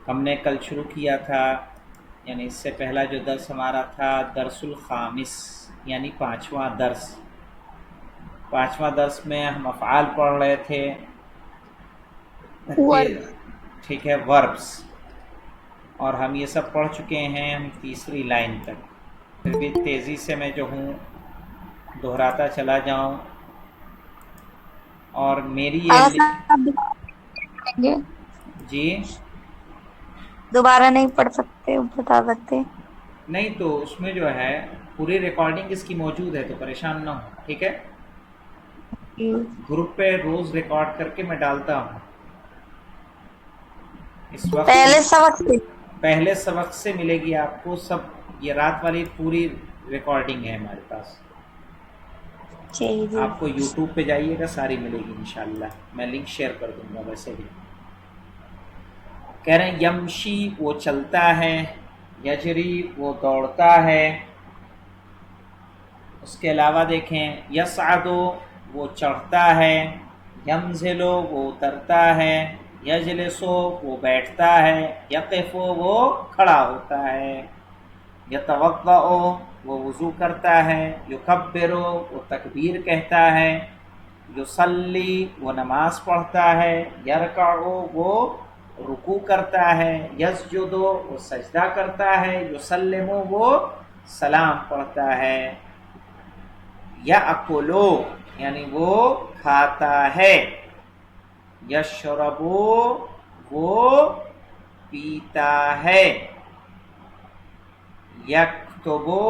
ہم نے کل شروع کیا تھا، یعنی اس سے پہلا جو درس ہمارا تھا درس الخامس، یعنی پانچواں درس میں ہم افعال پڑھ رہے تھے ورب ٹھیک ہے، وربس، اور ہم یہ سب پڑھ چکے ہیں ہم تیسری لائن تک۔ پھر بھی تیزی سے میں جو ہوں دہراتا چلا جاؤں، اور میری یہ آپ پڑھیں گے، جی دوبارہ نہیں پڑھ سکتے، بتا سکتے؟ نہیں تو اس میں جو ہے پوری ریکارڈنگ اس کی موجود ہے، تو پریشان نہ ہو، ٹھیک ہے؟ گروپ پہ روز ریکارڈ کر کے میں ڈالتا ہوں۔ اس وقت پہلے سبق سے پہلے سبق سے ملے گی آپ کو سب، یہ رات والی پوری ریکارڈنگ ہے ہمارے پاس۔ جی آپ کو یوٹیوب پہ جائیے گا، ساری ملے گی انشاءاللہ، میں لنک شیئر کر دوں گا۔ ویسے بھی کہہ رہے ہیں یمشی وہ چلتا ہے، یجری وہ دوڑتا ہے۔ اس کے علاوہ دیکھیں یصعدو وہ چڑھتا ہے، ینزلو وہ اترتا ہے، یجلسو وہ بیٹھتا ہے، یقفو وہ کھڑا ہوتا ہے، یتوضأ وہ وضو کرتا ہے، یکبرو وہ تکبیر کہتا ہے، یصلی وہ نماز پڑھتا ہے، یرکع وہ رکوع کرتا ہے، یسجد وہ سجدہ کرتا ہے، یسلم وہ سلام پڑھتا ہے، یأکلو یعنی وہ کھاتا ہے، یشربو وہ پیتا ہے، یکتبو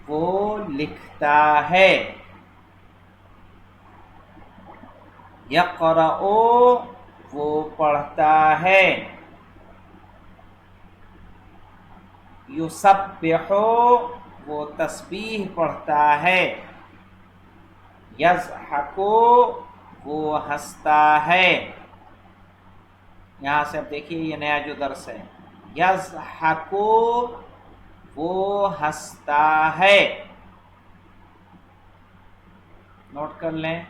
وہ لکھتا ہے، یقرأ وہ پڑھتا ہے، یسبح وہ تسبیح پڑھتا ہے، یضحک وہ ہنستا ہے۔ یہاں سے اب دیکھیے یہ نیا جو درس ہے، یضحک وہ ہنستا ہے، نوٹ کر لیں،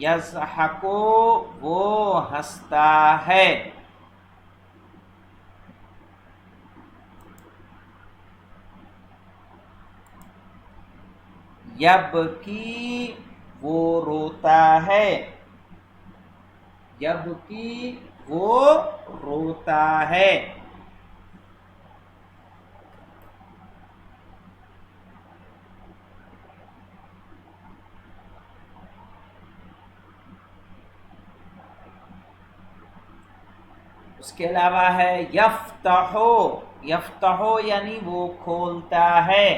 یضحک وہ ہنستا ہے، یبکی وہ روتا ہے، یبکی وہ روتا ہے، اس کے علاوہ ہے یفتح، یفتح یعنی وہ کھولتا ہے،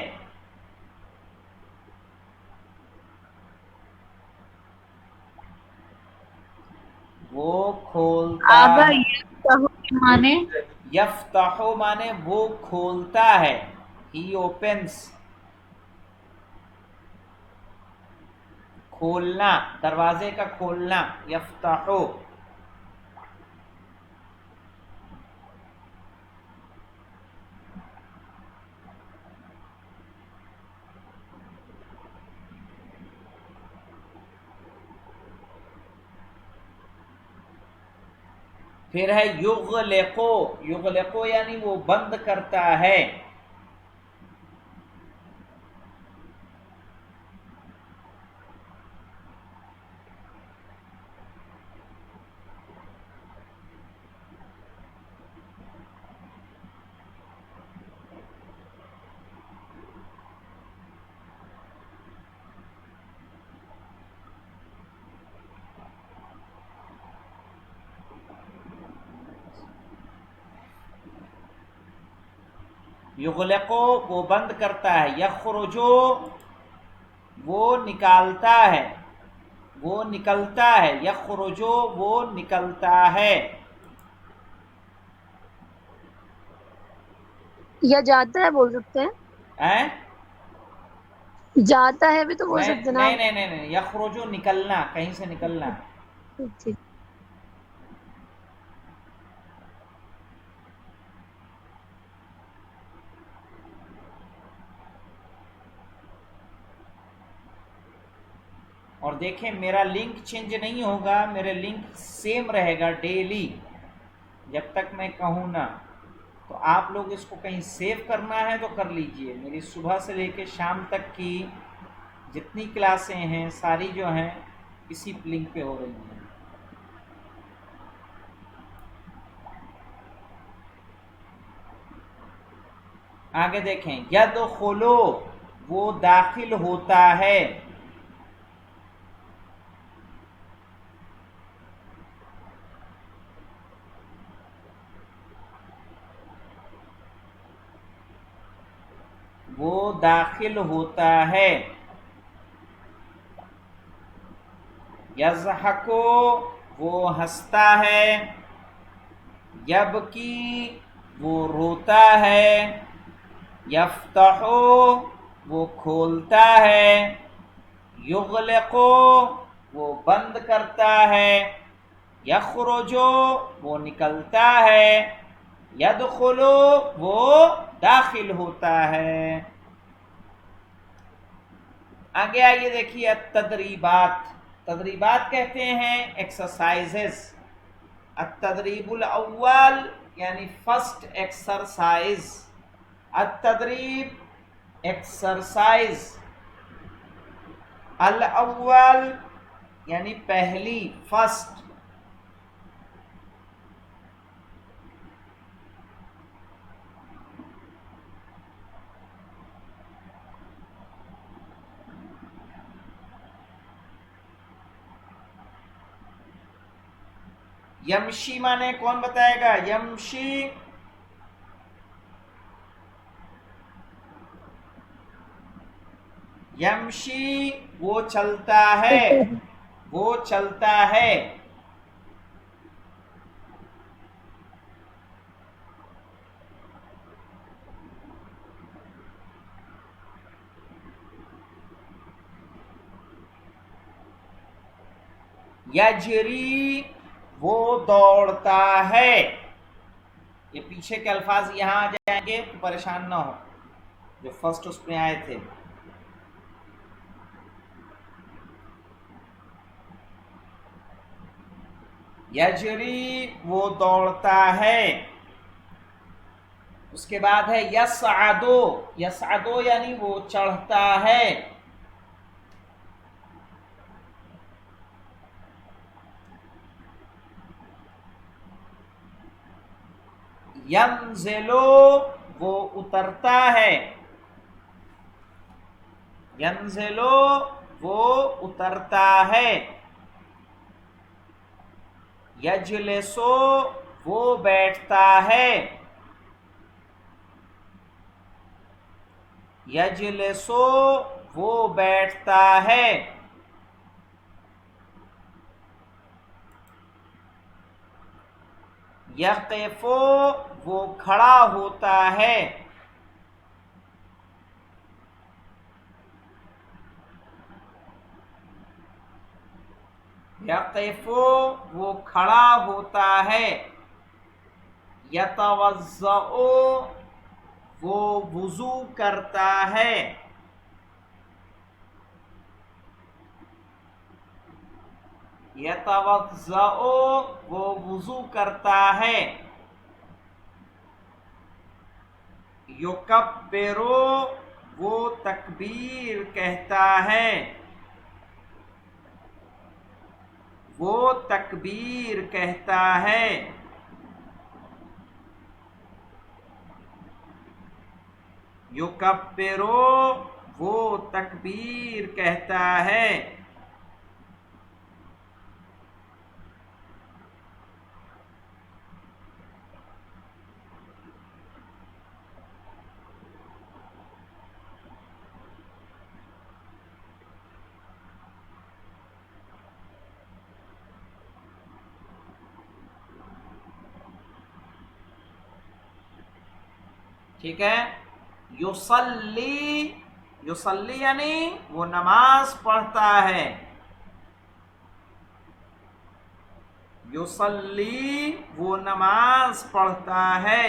وہ کھولتا آبا ہے، یہ مانے یفتح مانے وہ کھولتا ہے، ہی اوپنس، کھولنا، دروازے کا کھولنا، یفتح۔ پھر ہے یغلقو، یغلقو یعنی وہ بند کرتا ہے، یغلقو وہ بند کرتا ہے، یخرجو وہ نکالتا ہے، وہ نکلتا ہے، یخرجو وہ نکلتا ہے، یا جاتا ہے بول سکتے ہیں، ہیں؟ جاتا ہے بھی تو بول نہیں سکتے ہیں نا نہیں آپ۔ نہیں نہیں نہیں، یخرجو نکلنا، کہیں سے نکلنا۔ ٹھیک۔ اور دیکھیں میرا لنک چینج نہیں ہوگا، میرے لنک سیم رہے گا ڈیلی، جب تک میں کہوں نا. تو آپ لوگ اس کو کہیں سیو کرنا ہے تو کر لیجئے. میری صبح سے لے کے شام تک کی جتنی کلاسیں ہیں ساری جو ہیں اسی لنک پہ ہو رہی ہیں. آگے دیکھیں، یدخلو وہ داخل ہوتا ہے. وہ داخل ہوتا ہے. یضحکو وہ ہنستا ہے. یبکی وہ روتا ہے. یفتحو وہ کھولتا ہے. یغلقو وہ بند کرتا ہے. یخرجو وہ نکلتا ہے. یدخلو وہ داخل ہوتا ہے. آگے آئیے دیکھیے تدریبات. تدریبات کہتے ہیں ایکسرسائزز. التدریب الاول یعنی فرسٹ ایکسرسائز. التدریب ایکسرسائز الاول یعنی پہلی فرسٹ. یمشی مانے کون بتائے گا؟ یمشی یمشی وہ چلتا ہے. وہ چلتا ہے. یجری وہ دوڑتا ہے. یہ پیچھے کے الفاظ یہاں آ جائیں گے تو پریشان نہ ہو جو فرسٹ اس میں آئے تھے. یجری وہ دوڑتا ہے. اس کے بعد ہے یصعدو. یصعدو یعنی وہ چڑھتا ہے. ینزلو وہ اترتا ہے. ینزلو وہ اترتا ہے. یجلسو وہ بیٹھتا ہے. یجلسو وہ بیٹھتا ہے. یقفو وہ کھڑا ہوتا ہے. یقفو وہ کھڑا ہوتا ہے. یتوضؤ وہ وضو کرتا ہے. یتوضؤ وہ وضو کرتا ہے. یکبرو وہ تکبیر کہتا ہے. وہ تکبیر کہتا ہے. یکبرو وہ تکبیر کہتا ہے. ٹھیک ہے. یصلی یصلی یعنی وہ نماز پڑھتا ہے. یصلی وہ نماز پڑھتا ہے.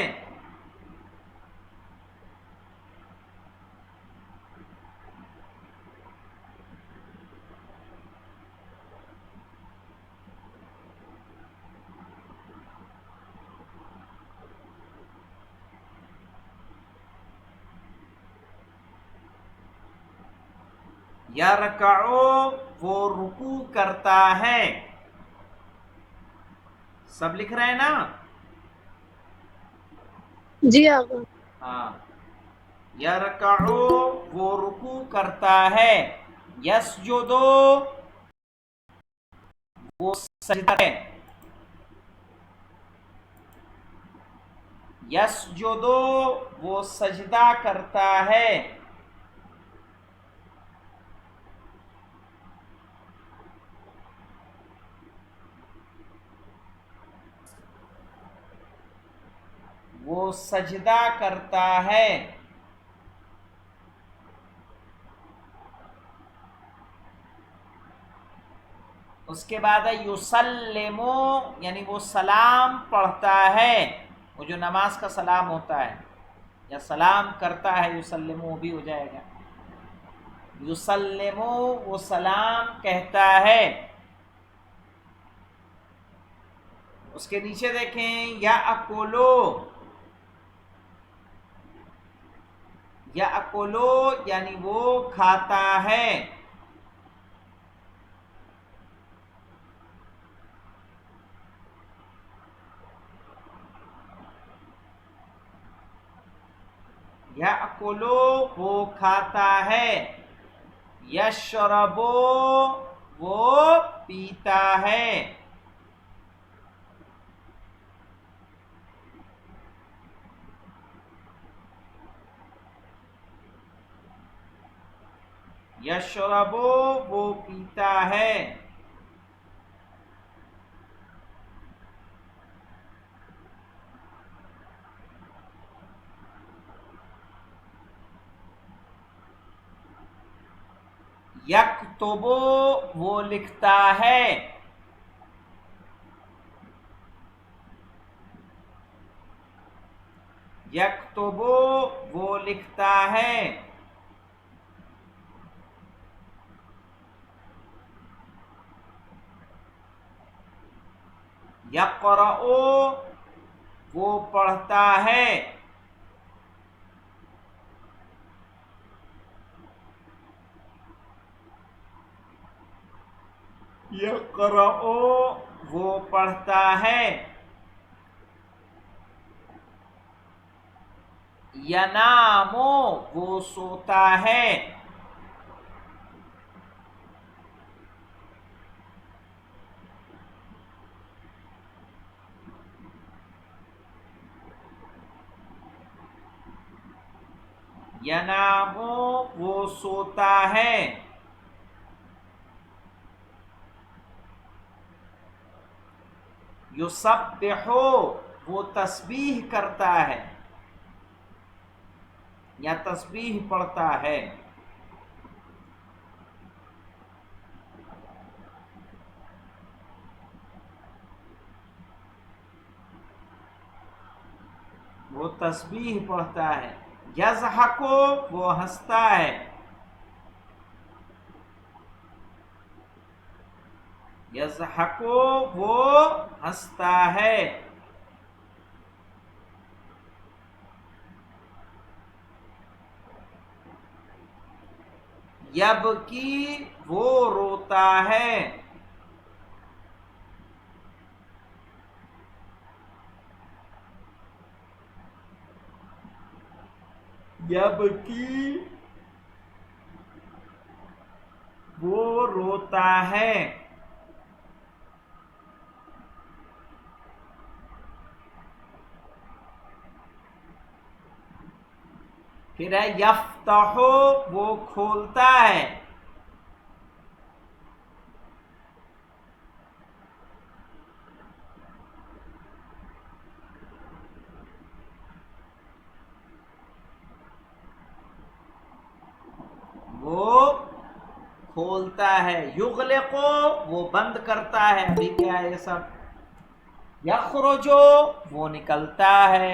یرکعو وہ رکوع کرتا ہے. سب لکھ رہے ہیں نا؟ جی آقا. ہاں. یرکعو وہ رکوع کرتا ہے. یسجدو وہ سجدہ ہے. یسجدو وہ سجدہ کرتا ہے. وہ سجدہ کرتا ہے. اس کے بعد ہے یسلمو یعنی وہ سلام پڑھتا ہے. وہ جو نماز کا سلام ہوتا ہے یا سلام کرتا ہے یسلمو بھی ہو جائے گا. یسلمو وہ سلام کہتا ہے. اس کے نیچے دیکھیں یاکلو. یاکلو یعنی وہ کھاتا ہے. یاکلو وہ کھاتا ہے. یشربو وہ پیتا ہے. یشربو وہ پیتا ہے. یکتبو وہ لکھتا ہے. یکتبو وہ لکھتا ہے. یقرؤ وہ پڑھتا ہے. یقرؤ وہ پڑھتا ہے. ینامو وہ سوتا ہے. ینامو وہ سوتا ہے. یسبحو وہ تسبیح کرتا ہے یا تسبیح پڑھتا ہے. وہ تسبیح پڑھتا ہے. یضحکو وہ ہنستا ہے. یضحکو وہ ہنستا ہے. یبکی وہ روتا ہے. یبکی وہ روتا ہے. پھر ہے یفتحو وہ کھولتا ہے. وہ کھولتا ہے. یغلقو وہ بند کرتا ہے. ابھی کیا ہے یہ سب؟ یخرجو وہ نکلتا ہے.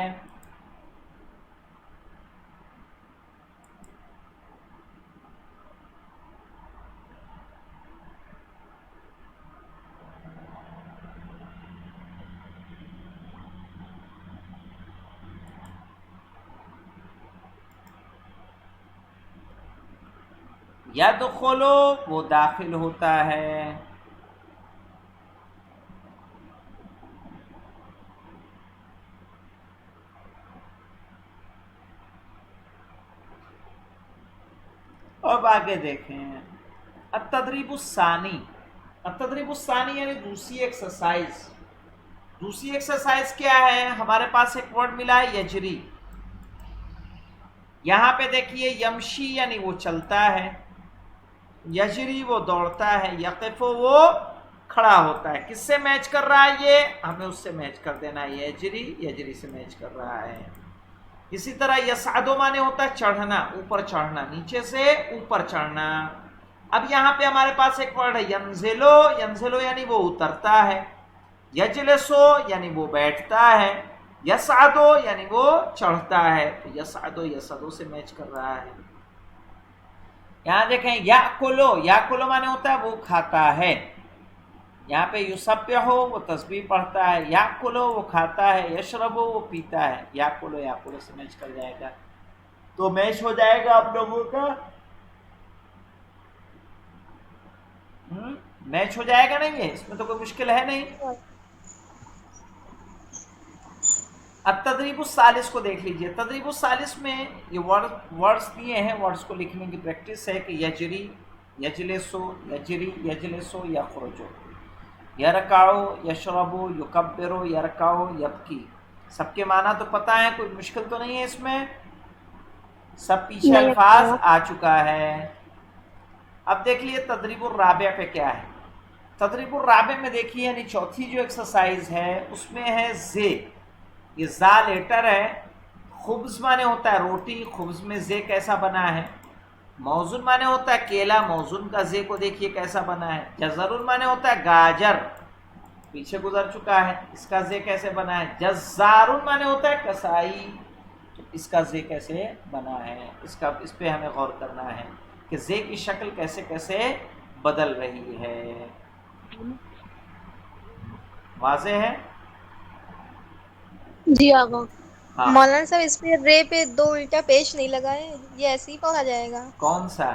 یدخلو وہ داخل ہوتا ہے. اب آگے دیکھیں التدریب الثانی. التدریب الثانی یعنی دوسری ایکسرسائز. دوسری ایکسرسائز کیا ہے؟ ہمارے پاس ایک ورڈ ملا ہے یجری. یہاں پہ دیکھیے یمشی یعنی وہ چلتا ہے، یجری وہ دوڑتا ہے، یقف وہ کھڑا ہوتا ہے. کس سے میچ کر رہا ہے یہ؟ ہمیں اس سے میچ کر دینا ہے. یجری یجری سے میچ کر رہا ہے. اسی طرح یصعد مانے ہوتا ہے چڑھنا، اوپر چڑھنا، نیچے سے اوپر چڑھنا. اب یہاں پہ ہمارے پاس ایک ورڈ ہے ینزلو. ینزلو یعنی وہ اترتا ہے، یجلسو یعنی وہ بیٹھتا ہے، یصعدو یعنی وہ چڑھتا ہے. تو یصعدو یصعدو سے میچ کر رہا ہے. یہاں دیکھیں یاکلو. یاکلو مانے ہوتا ہے وہ کھاتا ہے. یہاں پہ یسبحو وہ تسبیح پڑھتا ہے، یاکلو وہ کھاتا ہے، یشربو وہ پیتا ہے. یاکلو یاکلو سے میچ کر جائے گا. تو میچ ہو جائے گا آپ لوگوں کا، میچ ہو جائے گا. نہیں ہے اس میں تو کوئی مشکل ہے نہیں. اب تدریب الثالث کو دیکھ لیجئے. تدریب الثالث میں یہ ورڈز دیے ہیں، ورڈز کو لکھنے کی پریکٹس ہے کہ یجری، یجلسو، یجری، یجلسو، یخرجو، یرکعو، یشربو، یکبرو، یرکعو، یبکی. سب کے معنی تو پتہ ہے، کوئی مشکل تو نہیں ہے اس میں، سب پیچھے نہیں الفاظ آتا. آ چکا ہے. اب دیکھ لیے تدریب الرابع پہ کیا ہے. تدریب الرابع میں دیکھیے یعنی چوتھی جو ایکسرسائز ہے اس میں ہے زے. یہ زا لیٹر ہے. خبز مانے ہوتا ہے روٹی، خبز میں زے کیسا بنا ہے. موزن مانے ہوتا ہے کیلا، موزن کا زے کو دیکھیے کیسا بنا ہے. جزرن مانے ہوتا ہے گاجر، پیچھے گزر چکا ہے، اس کا زے کیسے بنا ہے. جزارن مانے ہوتا ہے کسائی، تو اس کا زے کیسے بنا ہے. اس پہ ہمیں غور کرنا ہے کہ زے کی شکل کیسے کیسے بدل رہی ہے. واضح ہے؟ جی آقا. ہاں. مولانا صاحب اس پہ رے پہ 2 الٹا پیش نہیں لگائے، یہ ایسے ہی پڑھا جائے گا؟ کون سا؟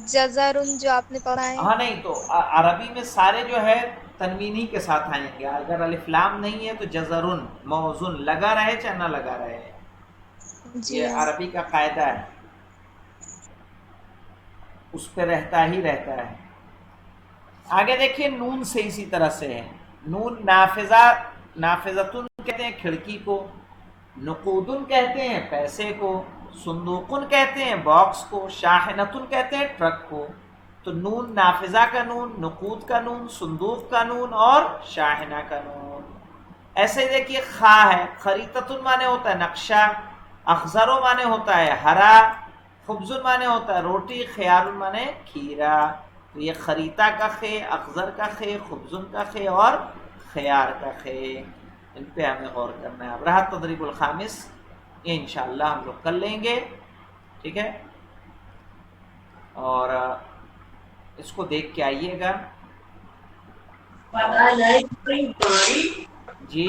جزرن جو آپ نے پڑھا ہے. ہاں نہیں، تو عربی میں سارے جو ہے تنوینی کے ساتھ آئیں گے. اگر الف لام نہیں ہے تو جزرن، موزن لگا رہے چاہے نہ لگا رہے، جی یہ ہاں. عربی کا قاعدہ ہے، اس پہ رہتا ہی رہتا ہے. آگے دیکھیے نون سے اسی طرح سے ہے. نون نافذہ، نافذتن کہتے ہیں کھڑکی کو، نقودن کہتے ہیں پیسے کو، صندوقن کہتے ہیں باکس کو، شاحنتن کہتے ہیں ٹرک کو. تو نون نافذہ کا نون، نقود کا نون، صندوق کا نون اور شاحنہ کا نون. ایسے ہی دیکھیے خا ہے. خریطتن مانے ہوتا ہے نقشہ، اخضرو مانے ہوتا ہے ہرا، خبزن مانے ہوتا ہے روٹی، خیار مانے کھیرا. تو یہ خریطہ کا خے، اخضر کا خے، خبزن کا خے اور خیار کا خے. ان پہ ہمیں غور کرنا ہے. اب رہا تدریب الخامس، یہ انشاءاللہ ہم لوگ کر لیں گے، ٹھیک ہے. اور اس کو دیکھ کے آئیے گا. جی